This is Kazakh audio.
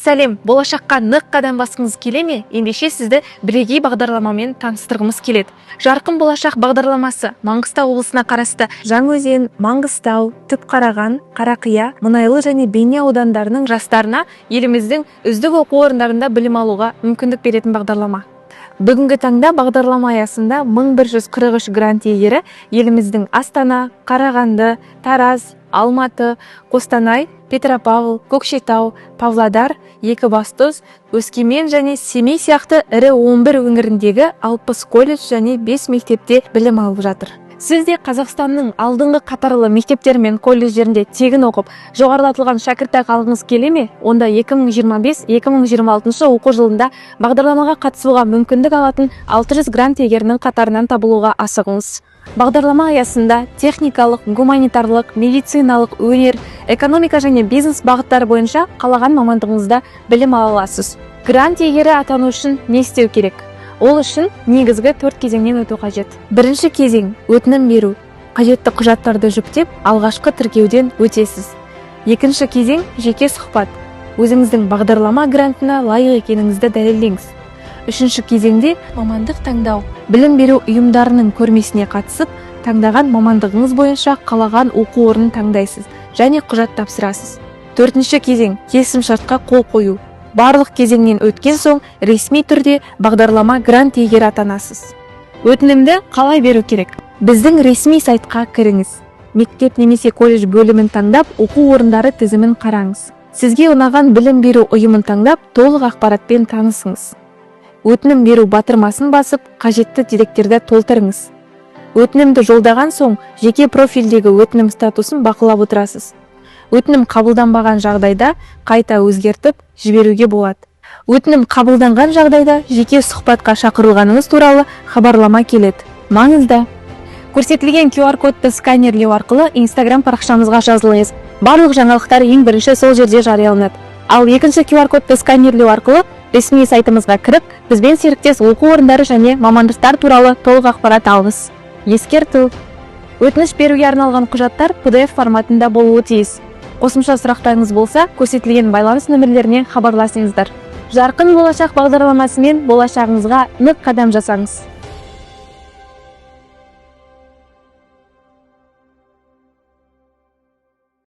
Сәлем, болашаққа нық қадам басқыңыз келе ме? Ендеше сізді бірегей бағдарламамен таныстырғымыз келеді. Жарқын болашақ бағдарламасы Маңғыстау облысына қарасты Жаңаөзен, Маңғыстау, Түпқараған, Қарақия, Мұнайлы және Бейнеу аудандарының жастарына еліміздің үздік оқу орындарында білім алуға мүмкіндік беретін бағдарлама. Бүгінгі таңда бағдарлама аясында 1143 грант иегері еліміздің Астана, Қарағанды, Тараз, Алматы, Қостанай, Петропавл, Көкшетау, Павлодар, Екібастұз, Өскемен және Семей сияқты ірі 11 өңіріндегі 60 колледж және 5 мектепте білім алып жатыр. Сіз де Қазақстанның алдыңғы қатарлы мектептер мен колледждерінде тегін оқып, жоғарылатылған шәкіртақы алғыңыз келе ме? Онда 2025-2026 оқу жылында бағдарламаға қатысуға мүмкіндік алатын 600 грант иегерінің қатарынан табылуға асығыңыз. Бағдарлама аясында техникалық, гуманитарлық, медициналық, өнер, экономика және бизнес бағыттары бойынша қалаған мамандығыңызда білім ала аласыз. Грант иегері атану үшін не істеу керек? Ол үшін негізгі 4 кезеңнен өту қажет. Бірінші кезең – өтінім беру. Қажетті құжаттарды жүктеп, алғашқы тіркеуден өтесіз. Екінші кезең – жеке сұхбат. Өзіңіздің бағдарлама грантына лайық екеніңізді дәлелдеңіз. Үшінші кезеңде мамандық таңдау. Білім беру ұйымдарының көрмесіне қатысып, таңдаған мамандығыңыз бойынша қалаған оқу орнын таңдайсыз және құжат тапсырасыз. Төртінші кезең – келісімшартқа қол қою. Барлық кезеңнен өткен соң ресми түрде бағдарлама грант иегері атанасыз. Өтінімді қалай беру керек? Біздің ресми сайтқа кіріңіз. Мектеп немесе колледж бөлімін таңдап, оқу орындары тізімін қараңыз. Сізге ұнаған білім беру ұйымын таңдап, толық ақпаратпен танысыңыз. Өтінім беру батырмасын басып, қажетті деректерді толтырыңыз. Өтінімді жолдаған соң, жеке профильдегі өтінім статусын бақылап отырасыз. Өтінім қабылданбаған жағдайда қайта өзгертіп жіберуге болады. Өтінім қабылданған жағдайда жеке сұхбатқа шақырылғаныңыз туралы хабарлама келеді. Маңызды! Көрсетілген QR-кодты сканерлеу арқылы Instagram парақшамызға жазылыңыз. Барлық жаңалықтар ең бірінші сол жерде жарияланады. Ал екінші QR-кодты сканерлеу арқылы ресми сайтымызға кіріп, бізбен серіктес оқу орындары және мамандықтар туралы толық ақпарат алыңыз. Ескерту: өтініш беруге арналған құжаттар PDF форматында болуы тиіс. Қосымша сұрақтарыңыз болса, көрсетілген байланыс нөмірлеріне хабарласыңыздар. Жарқын болашақ бағдарламасымен болашағыңызға нық қадам жасаңыз.